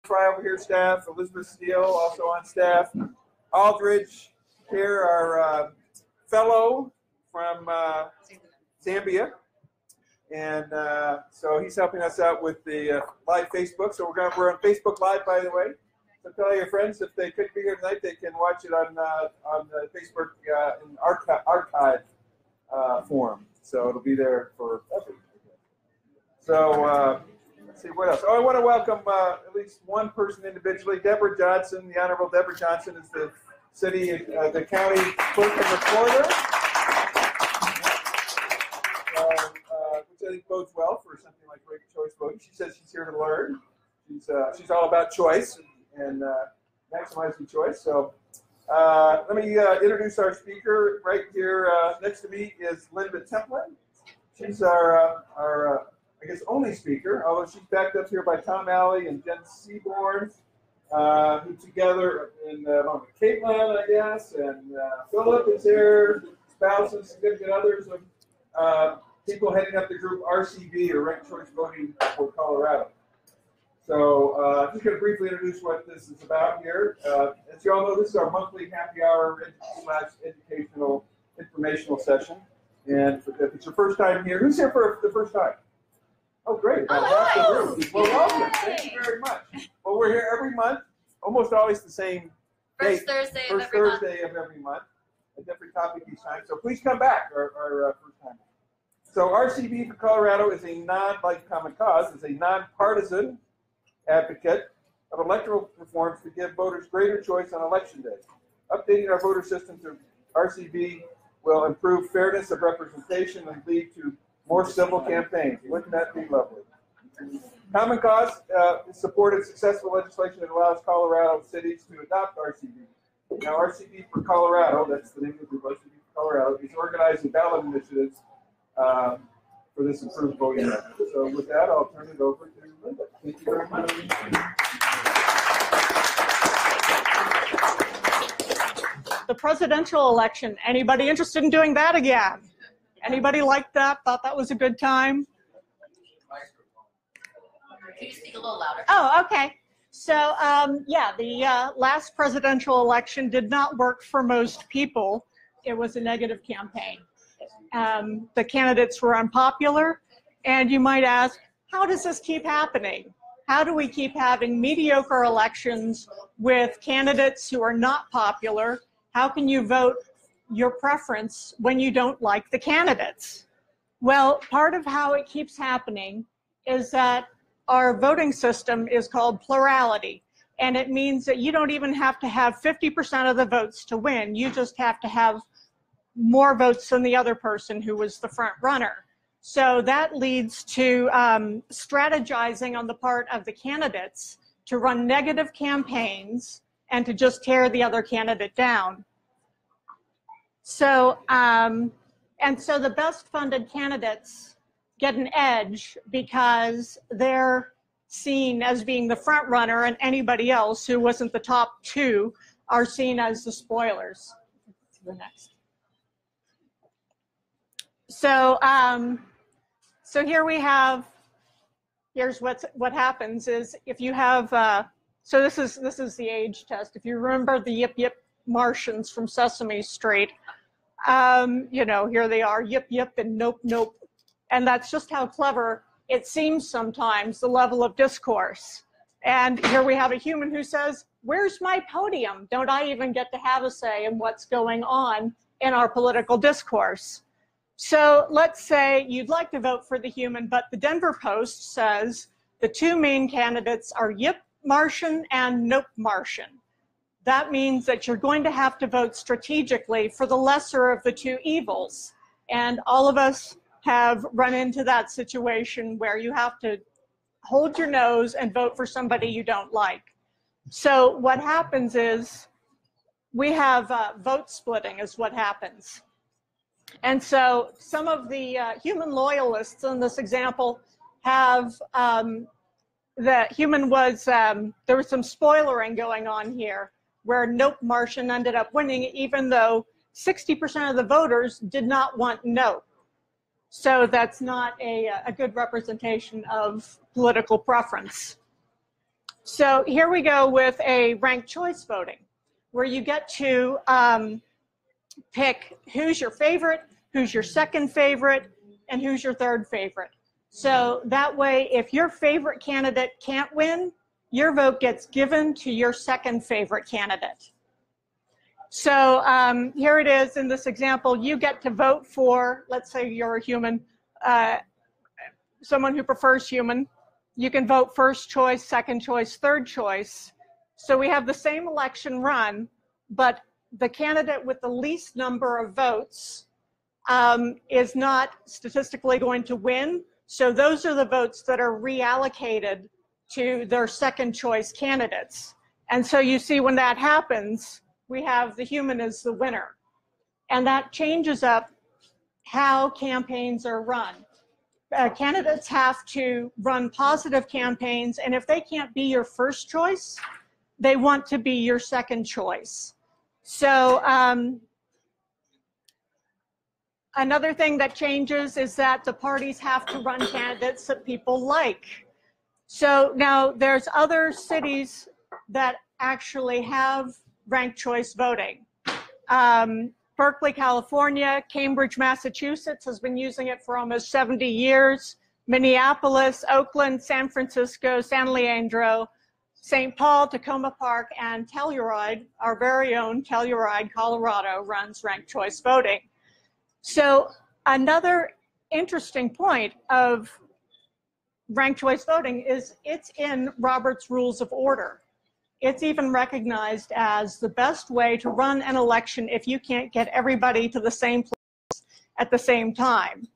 Fry over here, staff. Elizabeth Steele also on staff. Aldridge here, our fellow from Zambia. And so he's helping us out with the live Facebook. So we're on Facebook Live, by the way. So tell your friends if they couldn't be here tonight, they can watch it on the Facebook in archive form. So it'll be there for everyone. So let's see what else. Oh, I want to welcome at least one person individually. Deborah Johnson, the Honorable Deborah Johnson, is the the county clerk and recorder, which I think bodes well for something like ranked choice voting. She says she's here to learn. She's all about choice and maximizing choice. So let me introduce our speaker. Right here next to me is Linda Templin. She's our I guess only speaker, although she's backed up here by Tom Alley and Jen Seaborn, who together, and Caitlin, I guess, and Philip is here, spouses, significant others of people heading up the group RCV, or Ranked Choice Voting for Colorado. So I'm just going to briefly introduce what this is about here. As you all know, this is our monthly happy hour / educational informational session. And if it's your first time here, who's here for the first time? Oh, great. About half the room. Well, welcome. Thank you very much. Well, we're here every month, almost always the same First date. Thursday of every month. A different topic each time. So please come back, our first time. So RCV for Colorado is like Common Cause, is a nonpartisan advocate of electoral reforms to give voters greater choice on election day. Updating our voter system to RCV will improve fairness of representation and lead to more civil campaigns. Wouldn't that be lovely? Common Cause supported successful legislation that allows Colorado cities to adopt RCV. Now, RCV for Colorado, that's the name of the group, RCV for Colorado, is organizing ballot initiatives for this improved voting record. So with that, I'll turn it over to Linda. Thank you very much. The presidential election. Anybody interested in doing that again? Anybody like that? Thought that was a good time? Can you speak a little louder? Oh, okay. So, yeah, the last presidential election did not work for most people. It was a negative campaign. The candidates were unpopular, and you might ask, how does this keep happening? How do we keep having mediocre elections with candidates who are not popular? How can you vote your preference when you don't like the candidates? Well, part of how it keeps happening is that our voting system is called plurality, and it means that you don't even have to have 50% of the votes to win. You just have to have more votes than the other person who was the front runner. So that leads to strategizing on the part of the candidates to run negative campaigns and to just tear the other candidate down. So, and so the best funded candidates get an edge because they're seen as being the front runner, and anybody else who wasn't the top two are seen as the spoilers. The next. So, so here we have. Here's what happens is if you have. So this is the age test. If you remember the Yip Yip Martians from Sesame Street, you know, here they are, yip yip and nope nope. And that's just how clever it seems sometimes, the level of discourse. And here we have a human who says, where's my podium? Don't I even get to have a say in what's going on in our political discourse? So let's say you'd like to vote for the human, but the Denver Post says the two main candidates are Yip Martian and Nope Martian. That means that you're going to have to vote strategically for the lesser of the two evils. And all of us have run into that situation where you have to hold your nose and vote for somebody you don't like. So what happens is we have vote splitting is what happens. And so some of the human loyalists in this example have, the human was, there was some spoilering going on here where Nope Martian ended up winning even though 60% of the voters did not want Nope. So that's not a good representation of political preference. So here we go with a ranked choice voting, where you get to pick who's your favorite, who's your second favorite, and who's your third favorite. So that way, if your favorite candidate can't win, your vote gets given to your second favorite candidate. So here it is in this example. You get to vote for, let's say you're a human, someone who prefers human. You can vote first choice, second choice, third choice. So we have the same election run, but the candidate with the least number of votes is not statistically going to win. So those are the votes that are reallocated to their second choice candidates. And so you see when that happens, we have the human as the winner. And that changes up how campaigns are run. Candidates have to run positive campaigns, and if they can't be your first choice, they want to be your second choice. So another thing that changes is that the parties have to run candidates that people like. So now there's other cities that actually have ranked choice voting. Berkeley, California, Cambridge, Massachusetts has been using it for almost 70 years. Minneapolis, Oakland, San Francisco, San Leandro, St. Paul, Tacoma Park, and Telluride, our very own Telluride, Colorado, runs ranked choice voting. So another interesting point of ranked choice voting is it's in Robert's Rules of Order. It's even recognized as the best way to run an election if you can't get everybody to the same place at the same time,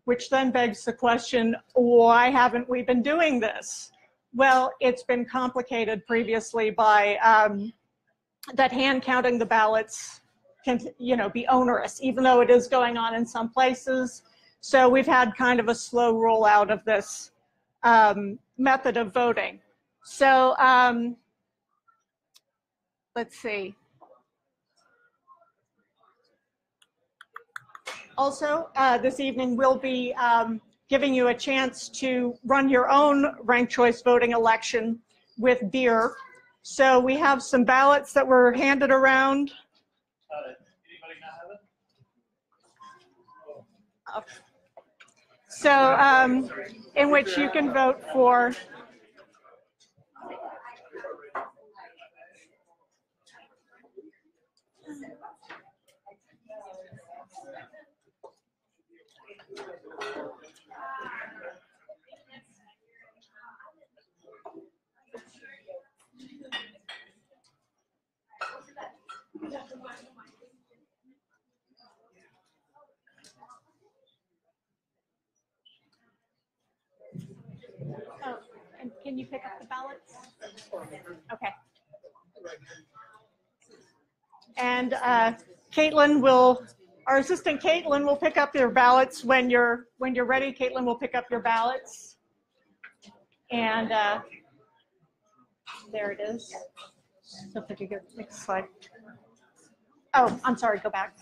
which then begs the question, why haven't we been doing this? Well, it's been complicated previously by that hand counting the ballots can, be onerous, even though it is going on in some places. So we've had kind of a slow rollout of this method of voting. So let's see. Also, this evening we'll be giving you a chance to run your own ranked choice voting election with beer. So we have some ballots that were handed around. Anybody not have it? So in which you can vote for. Oh, and can you pick up the ballots? Okay. And Caitlin will, our assistant Caitlin will pick up your ballots when you're ready. Caitlin will pick up your ballots. And there it is. So if you go next slide. Oh, I'm sorry, go back.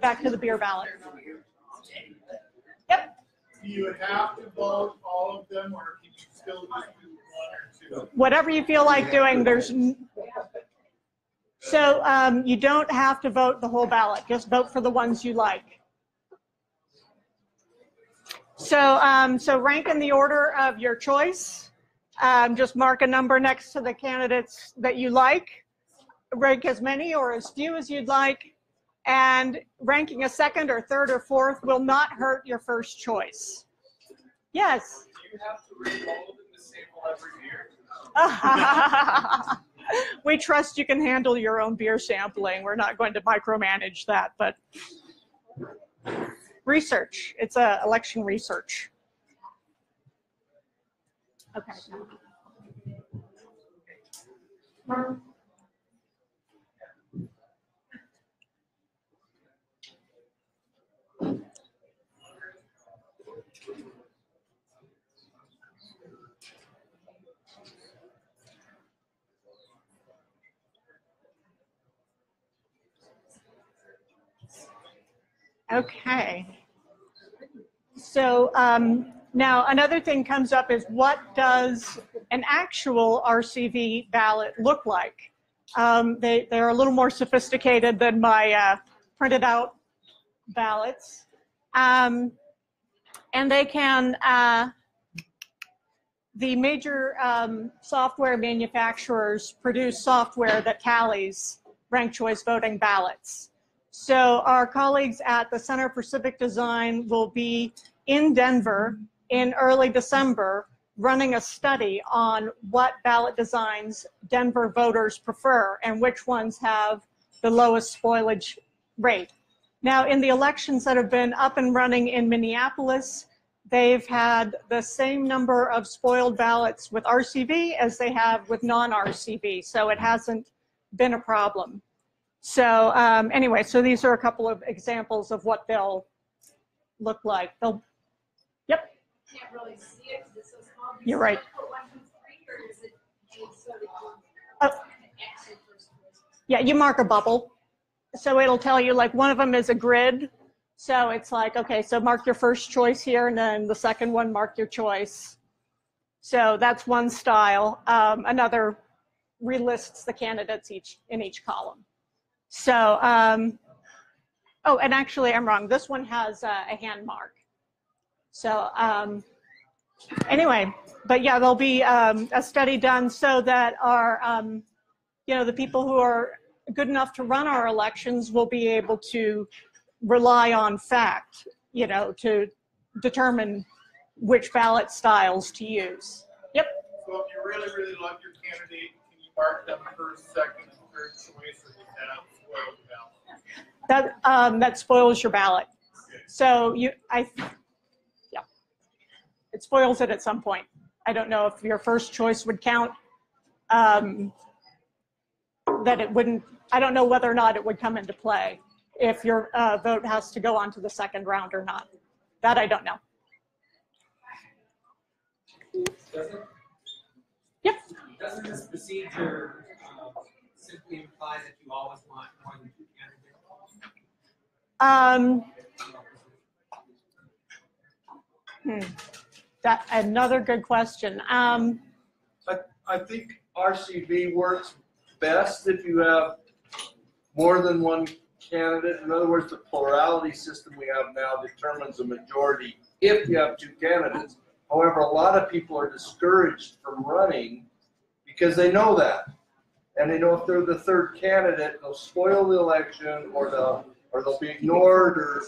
Back to the beer ballot. Yep. Do you have to vote all of them, or can you still just do one or two? Whatever you feel like doing. So you don't have to vote the whole ballot. Just vote for the ones you like. So rank in the order of your choice. Just mark a number next to the candidates that you like. Rank as many or as few as you'd like. And ranking a second or third or fourth will not hurt your first choice. Yes? Do you have to re-roll in the sample every year? We trust you can handle your own beer sampling. We're not going to micromanage that, but research. It's election research. Okay. Okay. So now another thing comes up is what does an actual RCV ballot look like? They're a little more sophisticated than my printed out ballots. And they can, the major software manufacturers produce software that tallies ranked choice voting ballots. So our colleagues at the Center for Civic Design will be in Denver in early December running a study on what ballot designs Denver voters prefer and which ones have the lowest spoilage rate. Now, in the elections that have been up and running in Minneapolis, they've had the same number of spoiled ballots with RCV as they have with non-RCV, so it hasn't been a problem. So anyway, so these are a couple of examples of what they'll look like. They'll, yep. Can't really see it because it's so small. You're right. Put 1, 2, 3, or is it so that you exit first? Yeah, you mark a bubble. So it'll tell you, like, one of them is a grid. So it's like, okay, so mark your first choice here, and then the second one, mark your choice. So that's one style. Another relists the candidates in each column. So, oh, and actually I'm wrong. This one has a hand mark. So anyway, but yeah, there'll be a study done so that our, you know, the people who are good enough to run our elections will be able to rely on fact, you know, to determine which ballot styles to use. Yep. So if you really, really love your candidate, can you mark them first, second, and third choice, or does that spoil the ballot? That spoils your ballot. Okay. So yeah, it spoils it at some point. I don't know if your first choice would count. That it wouldn't. I don't know whether or not it would come into play if your vote has to go on to the second round or not. That I don't know. Yep. Doesn't this procedure simply imply that you always want more than 2 candidates? That another good question. I think RCV works best if you have more than one candidate. In other words, the plurality system we have now determines a majority if you have 2 candidates. However, a lot of people are discouraged from running because they know that. And they know if they're the third candidate, they'll spoil the election, or they'll be ignored, or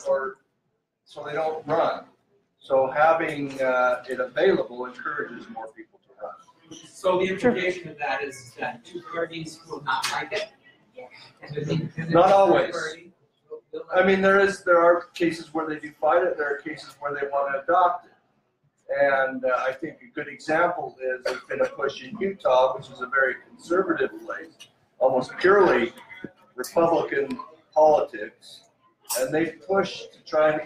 so they don't run. So having it available encourages more people to run. So the implication of that is that 2 parties will not like it? And the independent Not always. party will like I mean, there are cases where they do fight it. There are cases where they want to adopt it. And I think a good example is there's been a push in Utah, which is a very conservative place, almost purely Republican politics, and they pushed to try and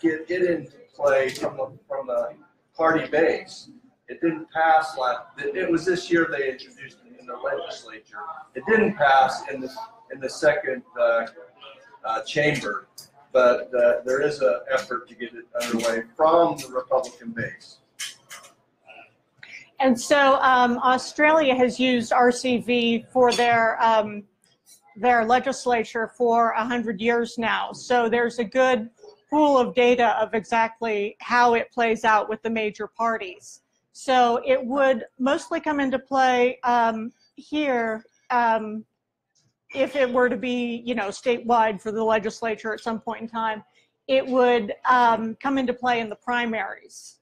get it into play from the party base. It didn't pass it was this year they introduced it in the legislature. It didn't pass in the second chamber, but there is an effort to get it underway from the Republican base. And so Australia has used RCV for their legislature for 100 years now. So there's a good pool of data of exactly how it plays out with the major parties. So it would mostly come into play here if it were to be, you know, statewide for the legislature at some point in time. It would come into play in the primaries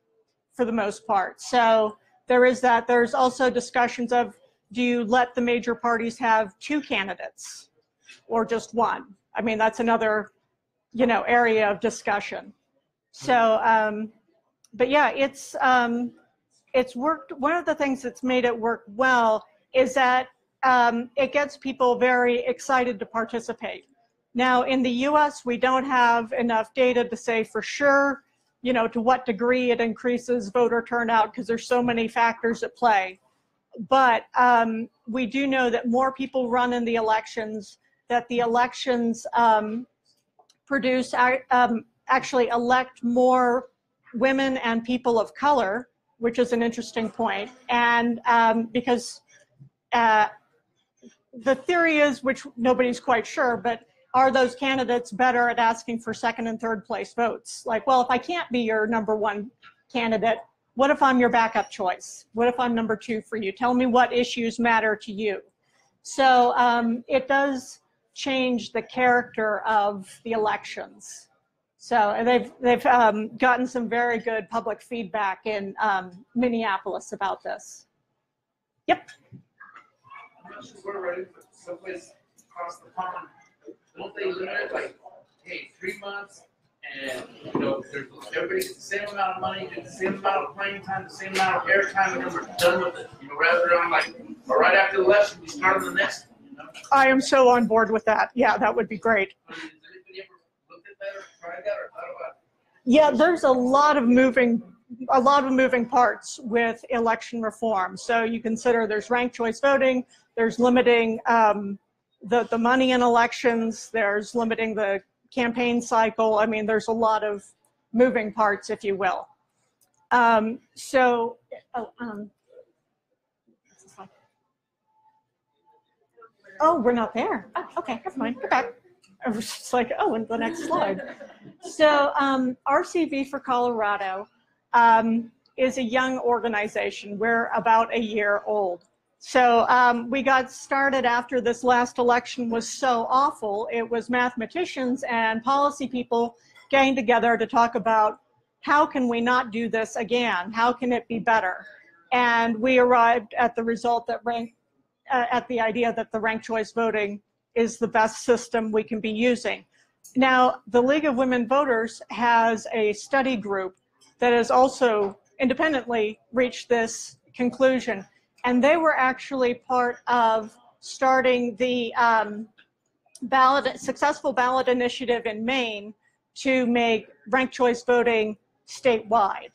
for the most part. So there is that. There's also discussions of, do you let the major parties have 2 candidates or just 1? I mean, that's another, you know, area of discussion. So, but yeah, it's worked. One of the things that's made it work well is that it gets people very excited to participate. Now, in the US, we don't have enough data to say for sure, you know, to what degree it increases voter turnout because there's so many factors at play. But we do know that more people run in the elections, that the elections produce, actually elect more women and people of color, which is an interesting point. And because the theory is, which nobody's quite sure, but are those candidates better at asking for second and third place votes? Like, well, if I can't be your number one candidate, what if I'm your backup choice? What if I'm number two for you? Tell me what issues matter to you. So it does change the character of the elections. So they've gotten some very good public feedback in Minneapolis about this. Yep. I'm not sure we're ready, but someplace across the pond, don't they limit it like, hey, 3 months, and everybody gets the same amount of money, gets the same amount of playing time, the same amount of airtime, and then we're done with it. Rather than like, or right after the election, we start on the next one. I am so on board with that. Yeah, that would be great. Has anybody ever looked at that or tried that or thought about it? Yeah, there's a lot of moving parts with election reform. So you consider there's ranked choice voting, there's limiting the money in elections, there's limiting the campaign cycle. I mean, there's a lot of moving parts, if you will. Oh, we're not there. Oh, okay, never mind. Go back. I was just like, oh, and the next slide. So RCV for Colorado is a young organization. We're about a year old. So we got started after this last election was so awful. It was mathematicians and policy people getting together to talk about how can we not do this again? How can it be better? And we arrived at the result that at the idea that the ranked choice voting is the best system we can be using. Now, the League of Women Voters has a study group that has also independently reached this conclusion. And they were actually part of starting the successful ballot initiative in Maine to make ranked choice voting statewide.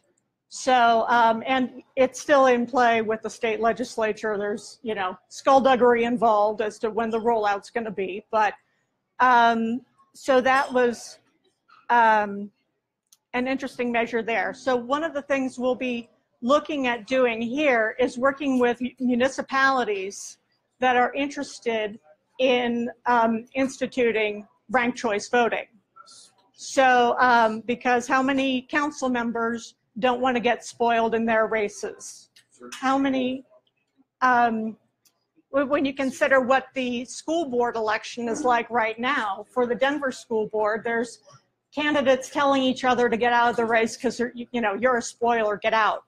So, and it's still in play with the state legislature. There's, skullduggery involved as to when the rollout's going to be. But so that was an interesting measure there. So one of the things we'll be looking at doing here is working with municipalities that are interested in instituting ranked choice voting. So, because how many council members don't want to get spoiled in their races? How many, when you consider what the school board election is like right now, for the Denver school board, there's candidates telling each other to get out of the race because you're a spoiler, get out.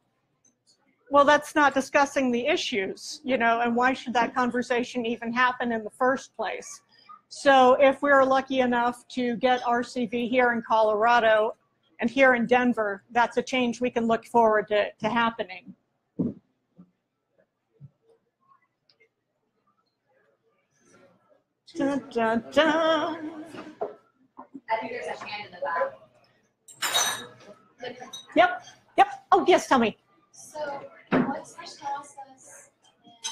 Well, that's not discussing the issues, and why should that conversation even happen in the first place? So if we're lucky enough to get RCV here in Colorado and here in Denver, that's a change we can look forward to happening. Dun, dun, dun. I think there's a hand in the back. Yep. Oh, yes, tell me. So what's the process and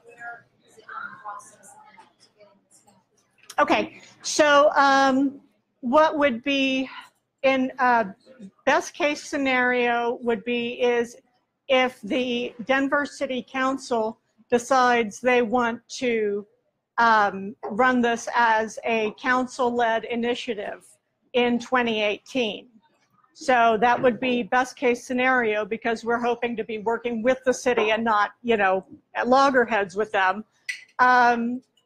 where is it on the process to getting this done? Okay, so what would be in best case scenario would be is if the Denver City Council decides they want to run this as a council-led initiative in 2018. So that would be best case scenario because we're hoping to be working with the city and not, at loggerheads with them.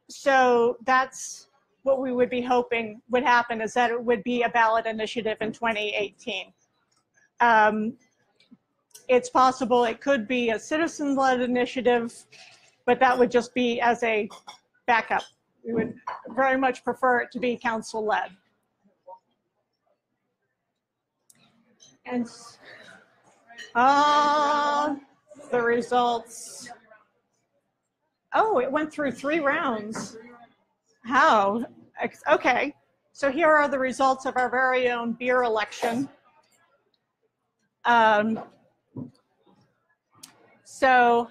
So that's what we would be hoping would happen, is that it would be a ballot initiative in 2018. It's possible it could be a citizen-led initiative, but that would just be as a backup. We would very much prefer it to be council-led. And the results. Oh, it went through 3 rounds. How? Okay, so here are the results of our very own beer election. So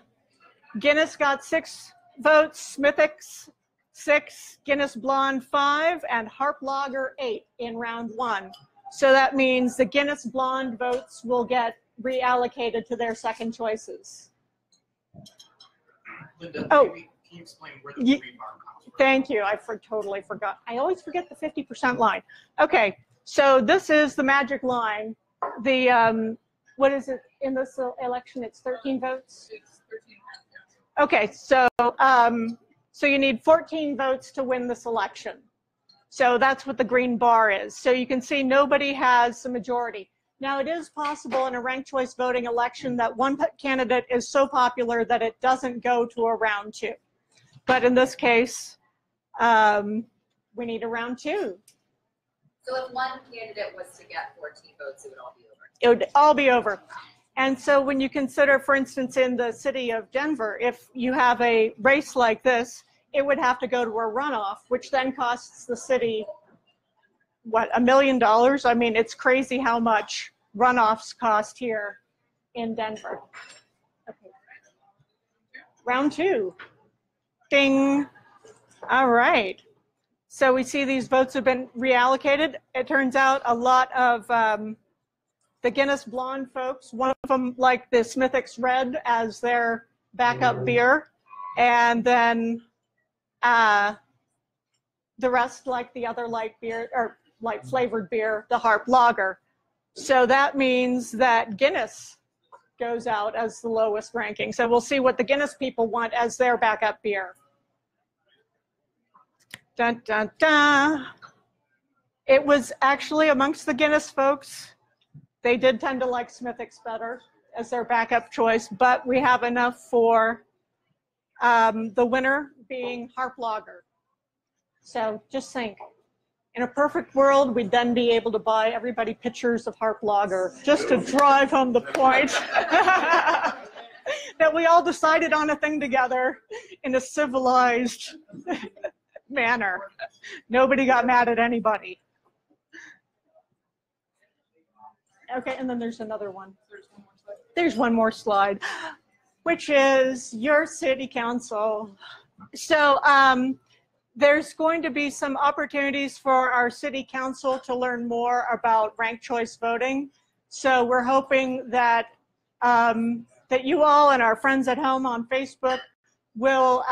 Guinness got 6 votes, Smithwick's 6, Guinness Blonde 5, and Harp Lager 8 in round 1. So that means the Guinness Blonde votes will get reallocated to their second choices. Linda, Oh. maybe can you explain where the Ye- green bar comes from? Thank you. I totally forgot. I always forget the 50% line. Okay, so this is the magic line. The what is it in this election? It's 13 votes. It's 13. Okay, so so you need 14 votes to win this election. So that's what the green bar is. So you can see nobody has a majority. Now, it is possible in a ranked choice voting election that one candidate is so popular that it doesn't go to a round two. But in this case, we need a round two. So if one candidate was to get 14 votes, it would all be over. It would all be over. And so when you consider, for instance, in the city of Denver, if you have a race like this, it would have to go to a runoff, which then costs the city, what, $1 million? I mean, it's crazy how much runoffs cost here in Denver. Okay. Round two. Ding. All right. So we see these votes have been reallocated. It turns out a lot of the Guinness Blonde folks, one of them like the Smithwick's Red as their backup beer, and then the rest like the other light beer or light flavored beer, the Harp Lager. So that means that Guinness goes out as the lowest ranking. So we'll see what the Guinness people want as their backup beer. Dun, dun, dun. It was actually amongst the Guinness folks, they did tend to like Smithwick's better as their backup choice, but we have enough for the winner being Harp Lager. So just think, in a perfect world, we'd then be able to buy everybody pitchers of Harp Lager just to drive home the point that we all decided on a thing together in a civilized manner. Nobody got mad at anybody. Okay, and then there's another one. There's one more slide, which is your city council. So there's going to be some opportunities for our city council to learn more about ranked choice voting. So we're hoping that that you all and our friends at home on Facebook will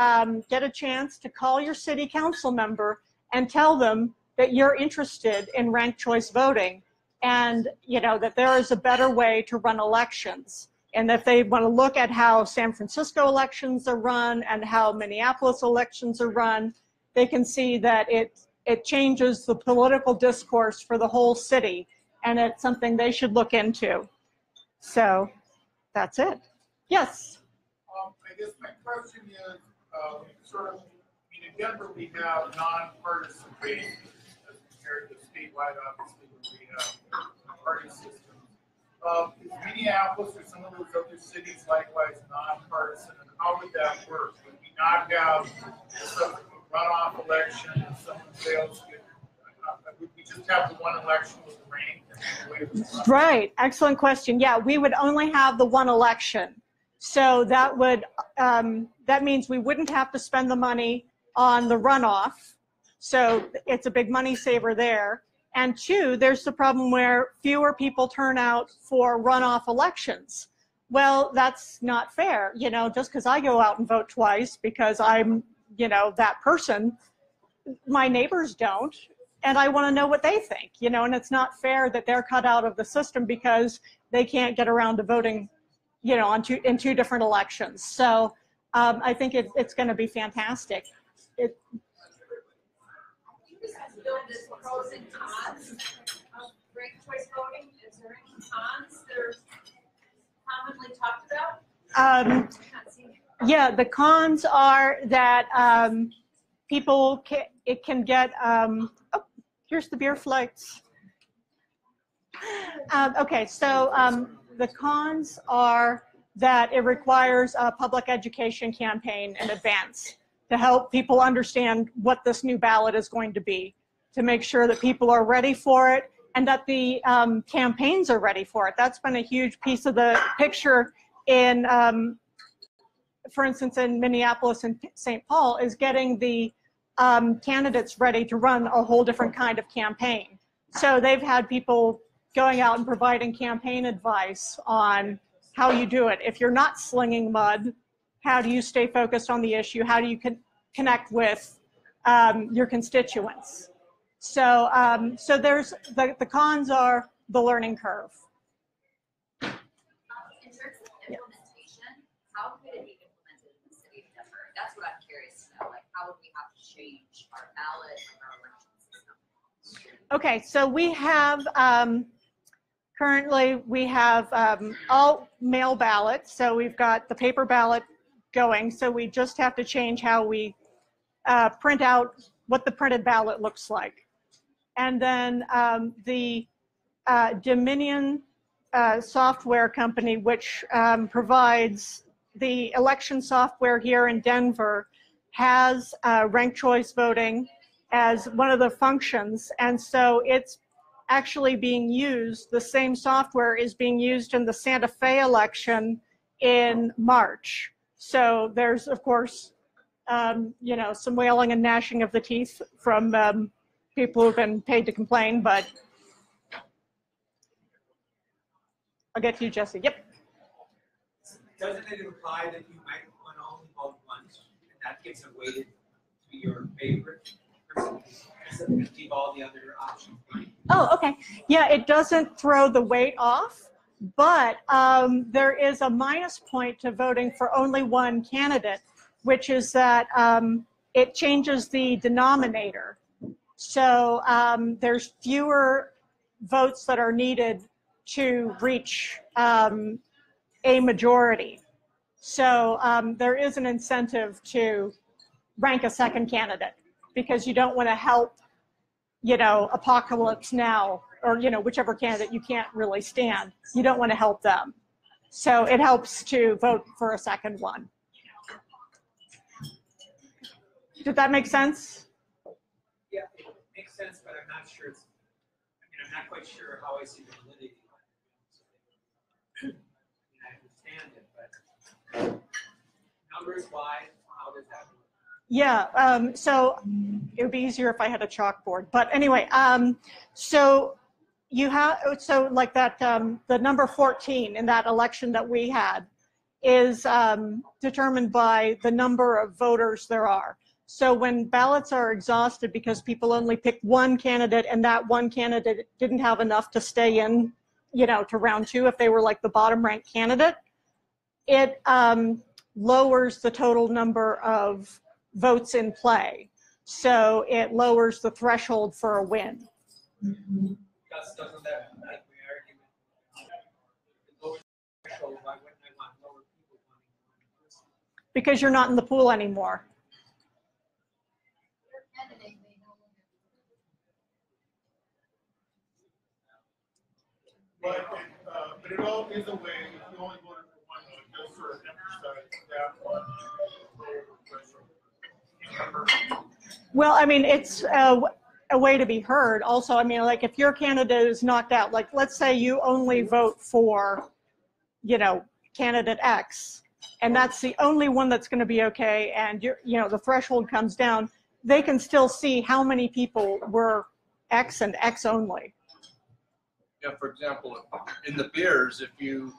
get a chance to call your city council member and tell them that you're interested in ranked choice voting, and you know that there is a better way to run elections. And if they want to look at how San Francisco elections are run and how Minneapolis elections are run, they can see that it changes the political discourse for the whole city, and it's something they should look into. So that's it. Yes? I guess my question is, sort of, I mean, in Denver, we have nonpartisan ways as compared to statewide, obviously, where we have party systems. Is Minneapolis or some of those other cities likewise nonpartisan, and how would that work? Would we not have some runoff election and someone fails to get, would we just have the one election with the rank? Right, excellent question. Yeah, we would only have the one election. So that would, that means we wouldn't have to spend the money on the runoff. So it's a big money saver there. And two, there's the problem where fewer people turn out for runoff elections. Well, that's not fair. You know, just because I go out and vote twice because I'm, you know, that person, my neighbors don't. And I want to know what they think, you know, and it's not fair that they're cut out of the system because they can't get around to voting, you know, in two different elections. So I think it's going to be fantastic. There's pros and cons of ranked choice voting. Is there any cons that are commonly talked about? Yeah, the cons are that people can get, oh, here's the beer flights. Okay, so the cons are that it requires a public education campaign in advance to help people understand what this new ballot is going to be, to make sure that people are ready for it and that the campaigns are ready for it. That's been a huge piece of the picture in, for instance, in Minneapolis and St. Paul, is getting the candidates ready to run a whole different kind of campaign. So they've had people going out and providing campaign advice on how you do it. If you're not slinging mud, how do you stay focused on the issue? How do you connect with your constituents? So, so there's the cons are the learning curve. In terms of implementation, how could it be implemented in the city of Denver? That's what I'm curious to know. Like, how would we have to change our ballot and our election system? Okay, so we have currently we have all mail ballots. So we've got the paper ballot going. So we just have to change how we print out what the printed ballot looks like. And then the Dominion software company, which provides the election software here in Denver, has ranked choice voting as one of the functions. And so it's actually being used, the same software is being used in the Santa Fe election in March. So there's, of course, you know, some wailing and gnashing of the teeth from people who've been paid to complain, but I'll get to you, Jesse. Yep. Doesn't it imply that you might want to only vote once, and that gives a weighted to your favorite person, instead of keep all the other options blank? Oh, okay. Yeah, it doesn't throw the weight off, but there is a minus point to voting for only one candidate, which is that it changes the denominator. So there's fewer votes that are needed to reach a majority. So there is an incentive to rank a second candidate because you don't want to help, you know, Apocalypse Now, or, you know, whichever candidate you can't really stand. You don't want to help them. So it helps to vote for a second one. Did that make sense? Yeah, it makes sense, but I'm not sure it's, I mean, I'm not quite sure how I see the validity. I mean, I understand it, but numbers wise, how does that work? Yeah, so it would be easier if I had a chalkboard. But anyway, so you have, so like that, the number 14 in that election that we had is determined by the number of voters there are. So when ballots are exhausted because people only picked one candidate and that one candidate didn't have enough to stay in, you know, to round two, if they were like the bottom ranked candidate, it lowers the total number of votes in play. So it lowers the threshold for a win. Doesn't that make the argument? The lower threshold, why wouldn't I want lower people wanting one person? Because you're not in the pool anymore. But it all is a way, if you only voted for one, it does sort of emphasize that one. Well, I mean, it's a way to be heard. Also, I mean, like if your candidate is knocked out, like let's say you only vote for, you know, candidate X, and that's the only one that's going to be okay, and you're, you know, the threshold comes down, they can still see how many people were X and X only. Yeah, for example, in the beers, if you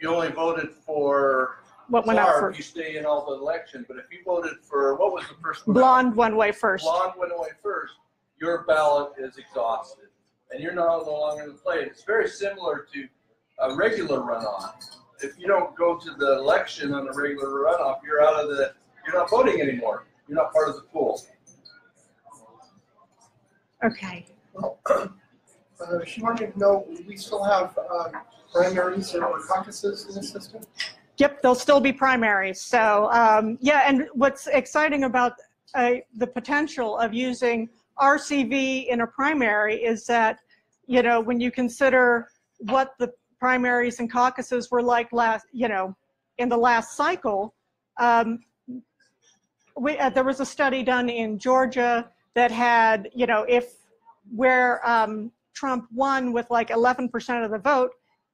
only voted for What went out Clark, first? you stay in all the election. But if you voted for, what was the first one? Blonde went away first. Blonde went away first. Your ballot is exhausted, and you're no longer in the play. It's very similar to a regular runoff. If you don't go to the election on a regular runoff, you're out of the. You're not voting anymore. You're not part of the pool. Okay. She wanted to know, we still have primaries or caucuses in the system? Yep, there'll still be primaries. So yeah, and what's exciting about the potential of using RCV in a primary is that, you know, when you consider what the primaries and caucuses were like last, you know, in the last cycle, there was a study done in Georgia that had, you know, if where Trump won with like 11% of the vote,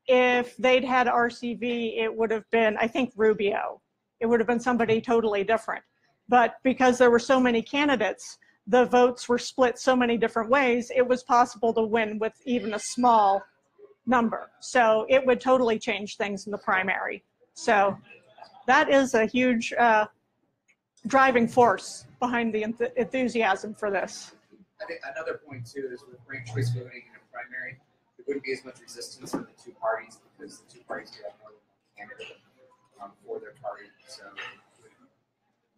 if they'd had RCV, it would have been, I think, Rubio. It would have been somebody totally different. But because there were so many candidates, the votes were split so many different ways, it was possible to win with even a small number. So it would totally change things in the primary. So that is a huge driving force behind the enthusiasm for this. I think another point too is with ranked choice voting in a primary, there wouldn't be as much resistance from the two parties because the two parties do have more than one candidate for their party. So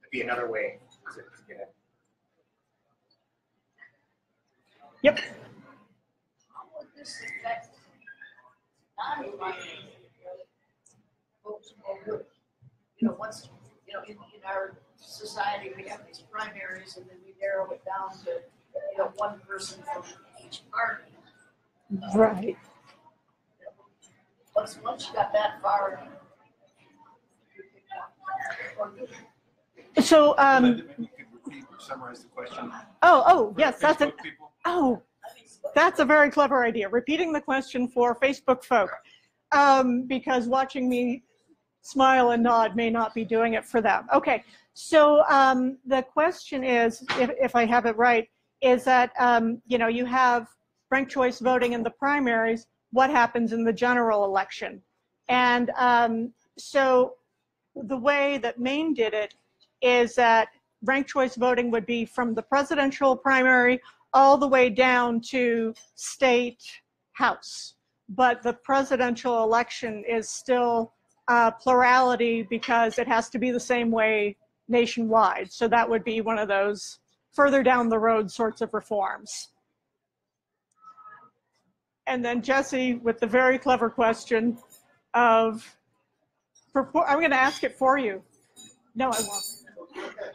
it'd be another way to get it. Yep. How would this affect non-binary votes over, once, in our society, we have these primaries and then we narrow it down to, one person from each party. Right. Once you got that far. So, Linda, maybe you could repeat or summarize the question. Yes, that's it. People. That's a very clever idea. Repeating the question for Facebook folk, because watching me smile and nod may not be doing it for them. Okay, so the question is, if I have it right, is that you have ranked choice voting in the primaries. What happens in the general election? And so the way that Maine did it is that ranked choice voting would be from the presidential primary all the way down to state house. But the presidential election is still plurality because it has to be the same way nationwide. So that would be one of those further down the road sorts of reforms. And then Jesse with the very clever question of, I'm going to ask it for you. No, I won't.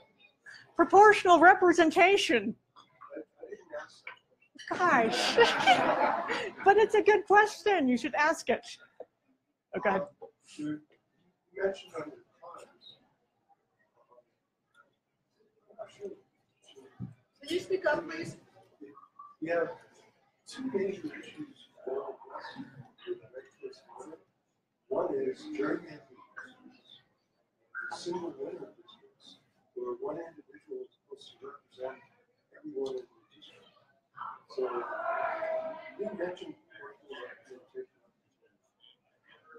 Proportional representation. Gosh, but it's a good question. You should ask it. Oh, go ahead. You mentioned on your times. Can you speak up, please? We have two major issues for us with the ranked choice voting. One is gerrymandering districts, single winner districts, where one individual is supposed to represent everyone in the district. So you mentioned proportional representation,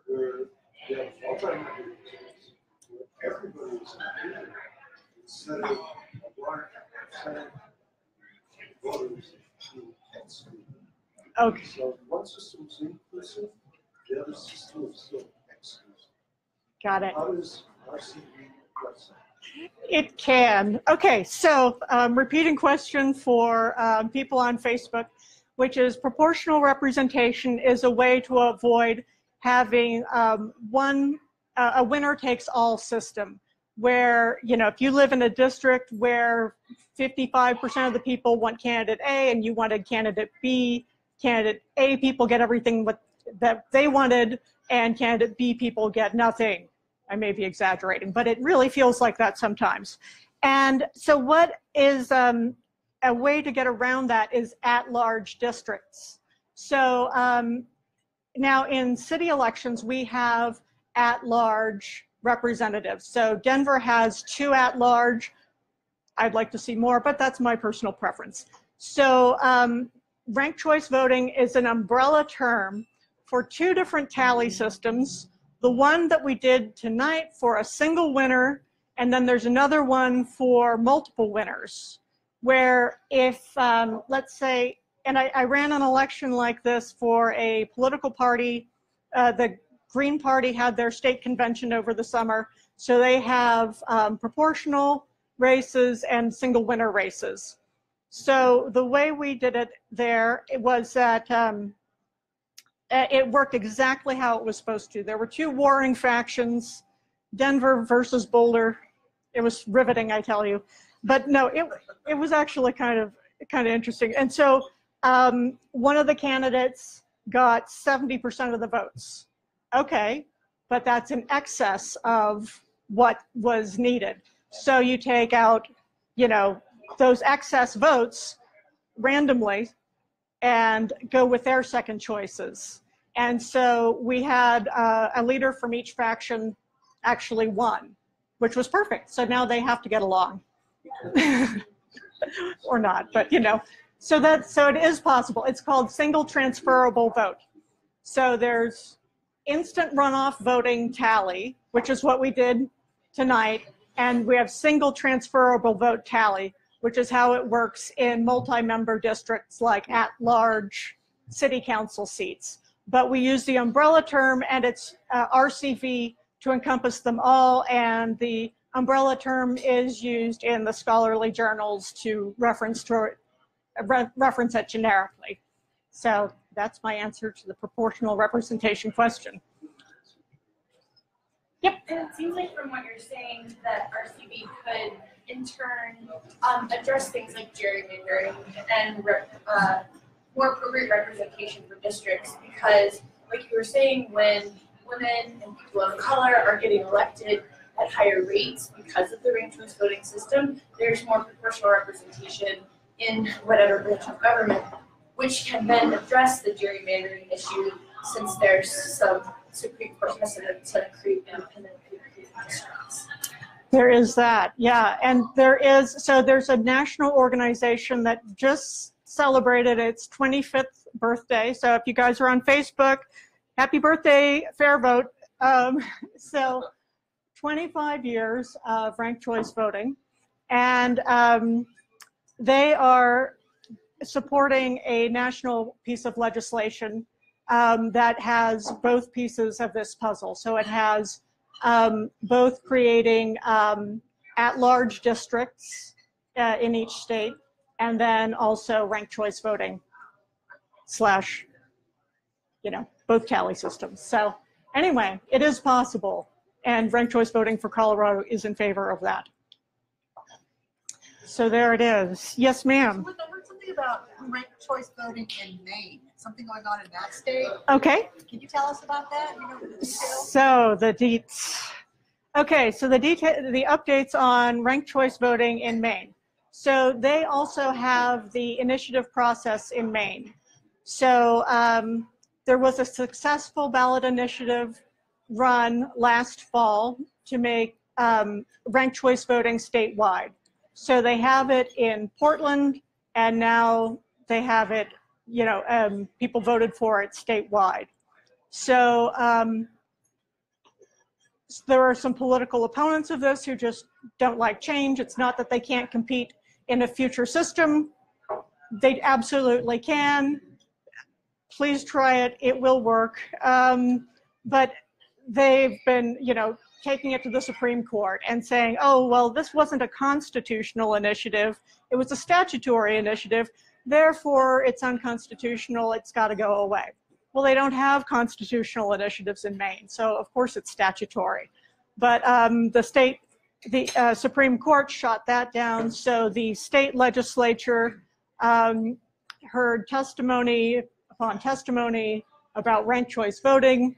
where you have multi-member districts where everybody is included instead of a large percentage of voters being excluded. Okay. So one system is inclusive, the other system is still exclusive. Got it. How does RCV address that? It can. Okay, so repeating question for people on Facebook, which is proportional representation is a way to avoid having a winner takes all system where, if you live in a district where 55% of the people want candidate A and you wanted candidate B, candidate A people get everything that they wanted and candidate B people get nothing. I may be exaggerating, but it really feels like that sometimes. And so what is a way to get around that is at-large districts. So now in city elections, we have at-large representatives. So Denver has 2 at-large. I'd like to see more, but that's my personal preference. So ranked choice voting is an umbrella term for 2 different tally systems. The one that we did tonight for a single winner, and then there's another one for multiple winners, where if, let's say, and I ran an election like this for a political party, the Green Party had their state convention over the summer, so they have proportional races and single winner races. So the way we did it there, it was that it worked exactly how it was supposed to. There were 2 warring factions, Denver versus Boulder. It was riveting, I tell you. But no, it was actually kind of interesting. And so one of the candidates got 70% of the votes. Okay, but that's in excess of what was needed. So you take out, those excess votes randomly and go with their second choices. And so we had a leader from each faction actually won, which was perfect. So now they have to get along. or not, but you know. So it is possible. It's called single transferable vote. So there's instant runoff voting tally, which is what we did tonight, and we have single transferable vote tally, which is how it works in multi-member districts like at-large city council seats. But we use the umbrella term, and it's RCV to encompass them all, and the umbrella term is used in the scholarly journals to reference it generically. So that's my answer to the proportional representation question. Yep. And it seems like from what you're saying that RCV could in turn address things like gerrymandering and more appropriate representation for districts, because like you were saying, when women and people of color are getting elected at higher rates because of the ranked choice voting system, there's more proportional representation in whatever branch of government, which can then address the gerrymandering issue, since there's some Supreme Court precedent to create independent districts. There is that, yeah. And there's a national organization that just celebrated its 25th birthday. So if you guys are on Facebook, happy birthday, Fair Vote. So 25 years of ranked choice voting. And they are supporting a national piece of legislation that has both pieces of this puzzle. So it has both creating at-large districts in each state, and then also ranked choice voting / both tally systems. So anyway, it is possible, and ranked choice voting for Colorado is in favor of that. So there it is. Yes, ma'am. I heard something about ranked choice voting in Maine. Something going on in that state. Okay. Can you tell us about that? You know the details? So the deets. Okay, so the updates on ranked choice voting in Maine. So they also have the initiative process in Maine. So there was a successful ballot initiative run last fall to make ranked choice voting statewide. So they have it in Portland, and now they have it, people voted for it statewide. So there are some political opponents of this who just don't like change. It's not that they can't compete in a future system. They absolutely can. Please try it. It will work. But they've been, taking it to the Supreme Court and saying, oh, well, this wasn't a constitutional initiative. It was a statutory initiative. Therefore, it's unconstitutional. It's got to go away. Well, they don't have constitutional initiatives in Maine, so of course it's statutory. But the Supreme Court shot that down, so the state legislature heard testimony upon testimony about ranked choice voting,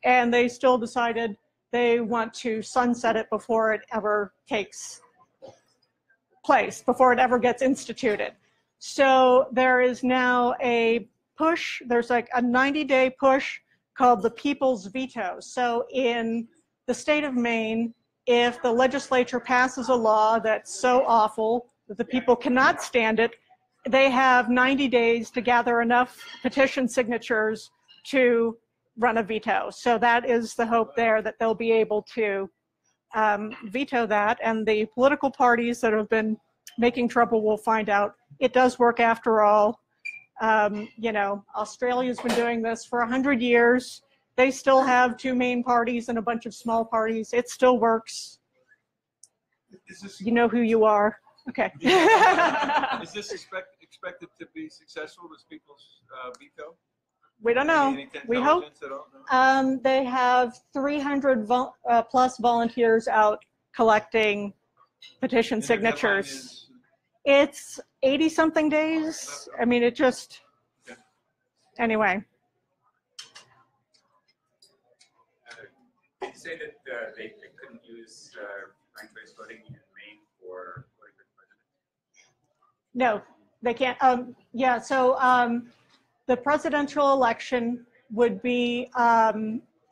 and they still decided they want to sunset it before it ever takes place, before it ever gets instituted. So there is now a push, there's like a 90-day push called the People's Veto. So in the state of Maine, if the legislature passes a law that's so awful that the people cannot stand it, they have 90 days to gather enough petition signatures to run a veto. So that is the hope there, that they'll be able to veto that, and the political parties that have been making trouble will find out it does work after all. Australia's been doing this for 100 years. They still have two main parties and a bunch of small parties. It still works. You know who you are. Okay. Is this expected to be successful, this people's veto? We don't know. We hope. They have 300 plus volunteers out collecting petition signatures. It's 80-something days. I mean, it just, anyway. Did you say that they couldn't use ranked choice voting in Maine for voting for the president? No, they can't. Yeah, so the presidential election would be,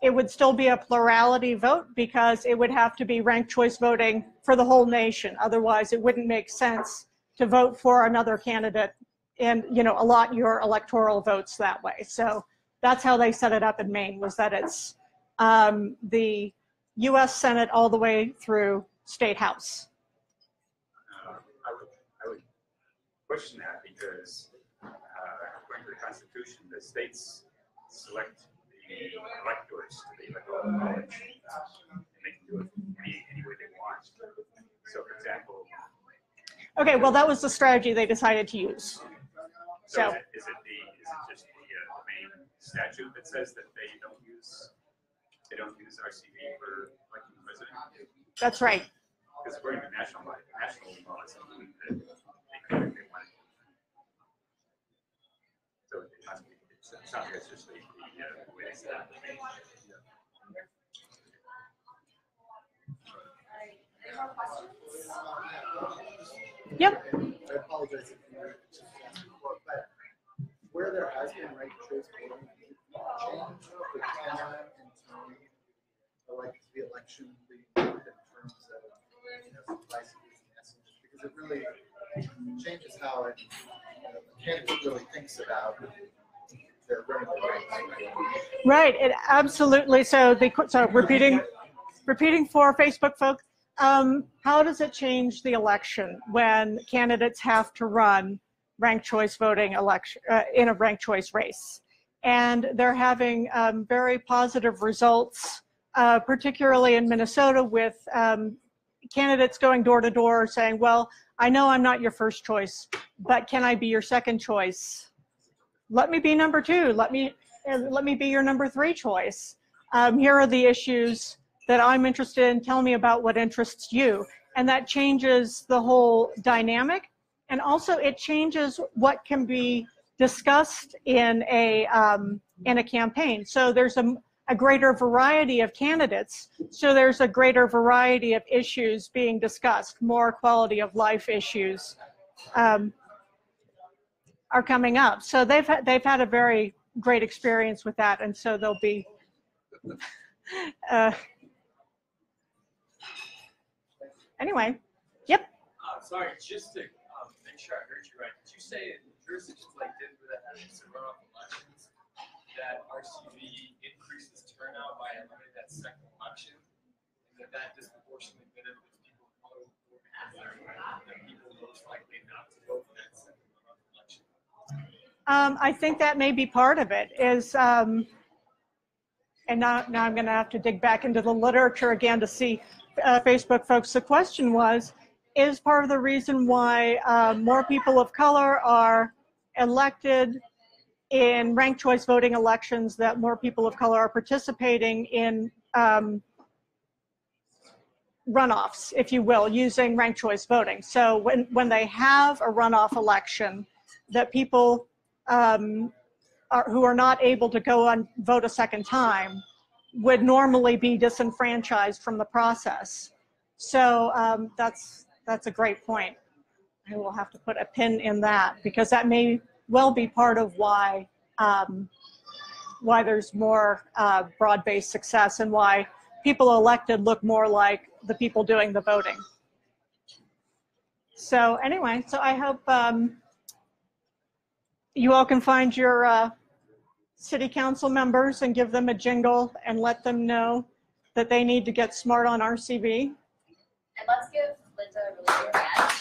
it would still be a plurality vote because it would have to be ranked choice voting for the whole nation. Otherwise, it wouldn't make sense to vote for another candidate and, you know, allot your electoral votes that way. So that's how they set it up in Maine, was that it's the US Senate all the way through State House. I would question that because according to the Constitution, the states select the electors to the electoral college, and they can do it any way they want. So, for example, Okay, well, that was the strategy they decided to use. So is it just the main statute that says that they don't use RCV for electing the president? that's right. Because according to national law, it's something that they want. So it sounds like it's just the way they set it. Any more questions? Yep. I apologize if you were just asking before, but where there has been ranked choice voting, change the tenor and tone like the election being in terms of, you know, devices and messages, because it really changes how it, the candidate really thinks about their running race. Right, it absolutely. So repeating for Facebook folk, how does it change the election when candidates have to run ranked choice voting election in a ranked choice race? And they're having very positive results, particularly in Minnesota, with candidates going door to door saying, well, I know I'm not your first choice, but can I be your second choice? Let me be number two. Let me be your number three choice. Here are the issues that I'm interested in. Tell me about what interests you. And that changes the whole dynamic. And also it changes what can be discussed in a campaign. So there's a greater variety of candidates. So there's a greater variety of issues being discussed. More quality of life issues are coming up. So they've had a very great experience with that. And so they'll be, anyway, yep. Sorry, just to make sure I heard you right. Did you say in jurisdictions like Denver that have some runoff elections, that RCV increases turnout by eliminating that second election, and that disproportionately benefits people who vote for the people most likely not to vote for that second runoff election? I think that may be part of it. And now I'm going to have to dig back into the literature again to see Facebook folks. The question was, is part of the reason why more people of color are elected in ranked choice voting elections, that more people of color are participating in runoffs, if you will, using ranked choice voting. So when they have a runoff election, that people who are not able to go and vote a second time would normally be disenfranchised from the process. So that's a great point. I will have to put a pin in that, because that may well be part of why there's more broad-based success and why people elected look more like the people doing the voting. So anyway, so I hope you all can find your city council members and give them a jingle and let them know that they need to get smart on RCV. And let's give Linda a really good hand.